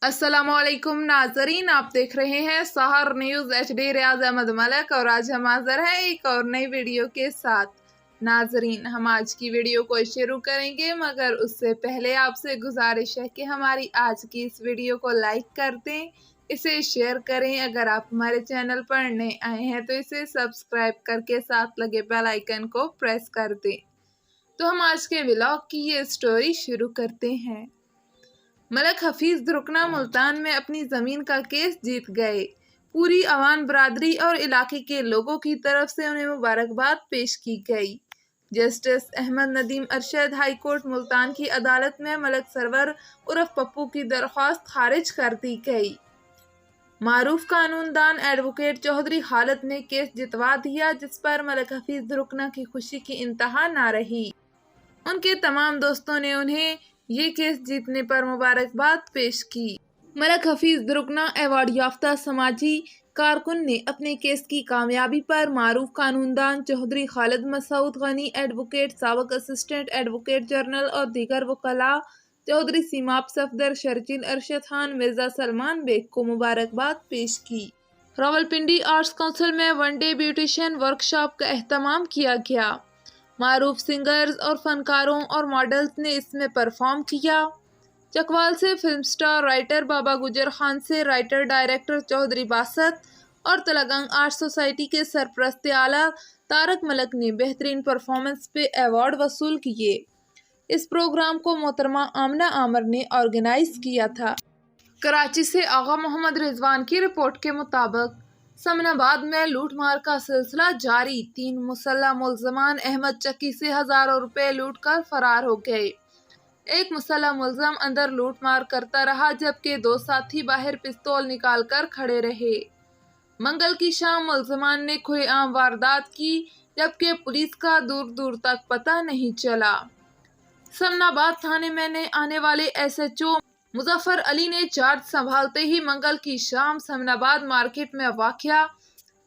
अस्सलाम वालेकुम नाजरीन, आप देख रहे हैं सहर न्यूज़ HD। रियाज अहमद मलिक और आज हम हाजिर हैं एक और नई वीडियो के साथ। नाजरीन, हम आज की वीडियो को शुरू करेंगे मगर उससे पहले आपसे गुजारिश है कि हमारी आज की इस वीडियो को लाइक कर दें, इसे शेयर करें। अगर आप हमारे चैनल पर नए आए हैं तो इसे सब्सक्राइब करके साथ लगे बेल आइकन को प्रेस कर दें। तो हम आज के व्लॉग की ये स्टोरी शुरू करते हैं। मलक हफीज दुर्कना मुल्तान में अपनी ज़मीन का केस जीत गए। पूरी अवान बरादरी और इलाके के लोगों की तरफ से उन्हें मुबारकबाद पेश की गई। Justice Ahmad Nadeem Arshad high court Multan की अदालत में मलक सरवर उर्फ पप्पू की दरख्वास्त खारिज कर दी गई। मारूफ कानूनदान एडवोकेट चौधरी खालिद ने केस जितवा दिया, जिस पर मलक हफीज दुर्कना की खुशी की इंतहा ना रही। उनके तमाम दोस्तों ने उन्हें ये केस जीतने पर मुबारकबाद पेश की। मलक हफीज दुर्कना अवार्ड याफ्ता समाजी कारकुन ने अपने केस की कामयाबी पर मारूफ कानूनदान चौधरी खालिद मसूद गनी एडवोकेट, साबिक असिस्टेंट एडवोकेट जनरल और दीगर वकला चौधरी सीमाप सफदर, शर्जील अरशद खान, मिर्जा सलमान बेग को मुबारकबाद पेश की। रावलपिंडी आर्ट्स काउंसिल में वनडे ब्यूटिशियन वर्कशॉप का एहतमाम किया गया। मारूफ सिंगर्स और फनकारों और मॉडल्स ने इसमें परफॉर्म किया। चकवाल से फिल्म स्टार राइटर बाबा गुजर खान से राइटर डायरेक्टर चौधरी बासत और तलगंग आर्ट सोसाइटी के सरपरस्त आला तारक मलक ने बेहतरीन परफॉर्मेंस पे अवार्ड वसूल किए। इस प्रोग्राम को मोहतरमा आमना आमर ने ऑर्गेनाइज किया था। कराची से आगा मोहम्मद रिजवान की रिपोर्ट के मुताबिक समनाबाद में लूटमार का सिलसिला जारी। 3 मुसल्लह मुल्ज़मान अहमद चक्की से हज़ारों रुपए लूट कर फरार हो गए। एक मुसल्लह मुल्ज़म अंदर लूटमार करता रहा, जबकि 2 साथी बाहर पिस्तौल निकाल कर खड़े रहे। मंगल की शाम मुल्ज़मान ने खुलेआम वारदात की, जबकि पुलिस का दूर दूर तक पता नहीं चला। समनाबाद थाने में आने वाले SHO मुजफ्फर अली ने चार्ज संभालते ही मंगल की शाम समनाबाद मार्केट में वाक़या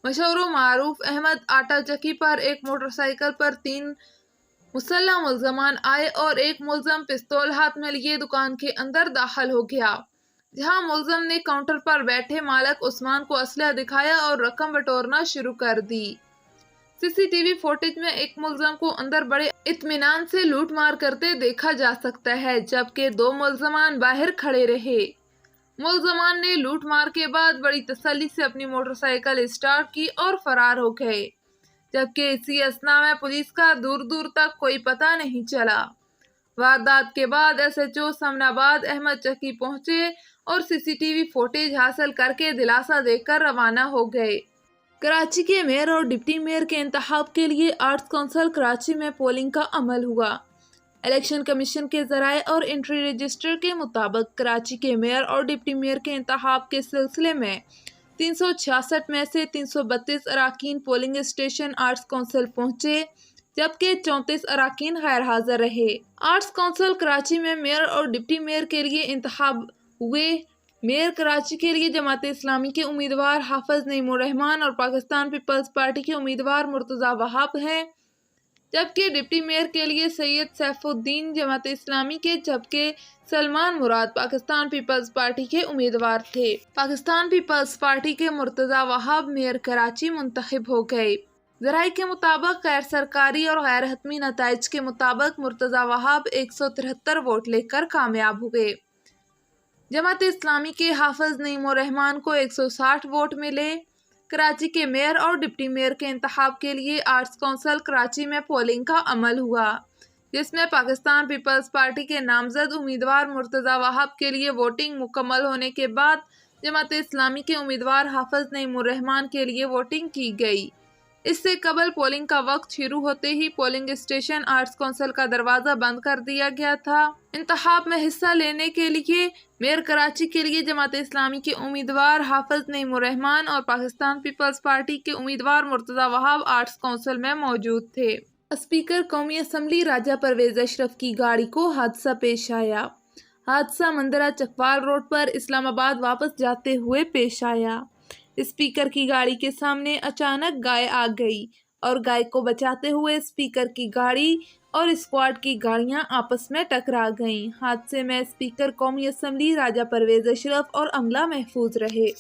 मशहूर मारूफ अहमद आटा चक्की पर एक मोटरसाइकिल पर 3 मुसल्लह मुल्ज़मान आए और एक मुल्ज़म पिस्तौल हाथ में लिए दुकान के अंदर दाखिल हो गया, जहां मुल्ज़म ने काउंटर पर बैठे मालिक उस्मान को असलहा दिखाया और रकम बटोरना शुरू कर दी। CCTV फुटेज में एक मुल्ज़म को अंदर बड़े इत्मीनान से लूट मार करते देखा जा सकता है, जबकि 2 मुल्ज़मान बाहर खड़े रहे। मुल्ज़मान ने लूट मार के बाद बड़ी तसल्ली से अपनी मोटरसाइकिल स्टार्ट की और फरार हो गए, जबकि इसी असना में पुलिस का दूर दूर तक कोई पता नहीं चला। वारदात के बाद SHO समनाबाद अहमद चक्की पहुंचे और CCTV फुटेज हासिल करके दिलासा देकर रवाना हो गए। कराची के मेयर और डिप्टी मेयर के इंतखाब के लिए आर्ट्स काउंसिल कराची में पोलिंग का अमल हुआ। इलेक्शन कमीशन के ज़राए और एंट्री रजिस्टर के मुताबिक कराची के मेयर और डिप्टी मेयर के इंतखाब के सिलसिले में 366 में से 332 अराकीन पोलिंग स्टेशन आर्ट्स काउंसिल पहुंचे, जबकि 34 अराकीन गैर हाजिर रहे। आर्ट्स काउंसिल कराची में मेयर और डिप्टी मेयर के लिए इंतखाब हुए। मेयर कराची के लिए जमात इस्लामी के उम्मीदवार हाफिज नईमुर रहमान और पाकिस्तान पीपल्स पार्टी के उम्मीदवार मुर्तज़ा वहाब हैं, जबकि डिप्टी मेयर के लिए सैयद सैफुद्दीन जमात इस्लामी के, जबकि सलमान मुराद पाकिस्तान पीपल्स पार्टी के उम्मीदवार थे। पाकिस्तान पीपल्स पार्टी के मुर्तज़ा वहाब मेयर कराची मुंतखब हो गए। ज़राए के मुताबिक गैर सरकारी और गैर हतमी नताइज के मुताबिक मुर्तज़ा वहाब 173 वोट लेकर कामयाब हुए। जमात इस्लामी के हाफिज नईमुर रहमान को 160 वोट मिले। कराची के मेयर और डिप्टी मेयर के इंतखाब के लिए आर्ट्स काउंसिल कराची में पोलिंग का अमल हुआ, जिसमें पाकिस्तान पीपल्स पार्टी के नामजद उम्मीदवार मुर्तज़ा वहाब के लिए वोटिंग मुकम्मल होने के बाद जमात इस्लामी के उम्मीदवार हाफिज नईमुर रहमान के लिए वोटिंग की गई। इससे कबल पोलिंग का वक्त शुरू होते ही पोलिंग स्टेशन आर्ट्स काउंसिल का दरवाज़ा बंद कर दिया गया था। इंतखाब में हिस्सा लेने के लिए मेयर कराची के लिए जमात इस्लामी के उम्मीदवार हाफिज नईमुर रहमान और पाकिस्तान पीपल्स पार्टी के उम्मीदवार मुर्तज़ा वहाब आर्ट्स काउंसिल में मौजूद थे। स्पीकर कौमी असम्बली राजा परवेज अशरफ की गाड़ी को हादसा पेश आया। हादसा मंदरा चकवाल रोड पर इस्लामाबाद वापस जाते हुए पेश आया। स्पीकर की गाड़ी के सामने अचानक गाय आ गई और गाय को बचाते हुए स्पीकर की गाड़ी और स्क्वाड की गाड़ियां आपस में टकरा गईं। हादसे में स्पीकर, कौमी असेंबली, राजा परवेज अशरफ और अमला महफूज रहे।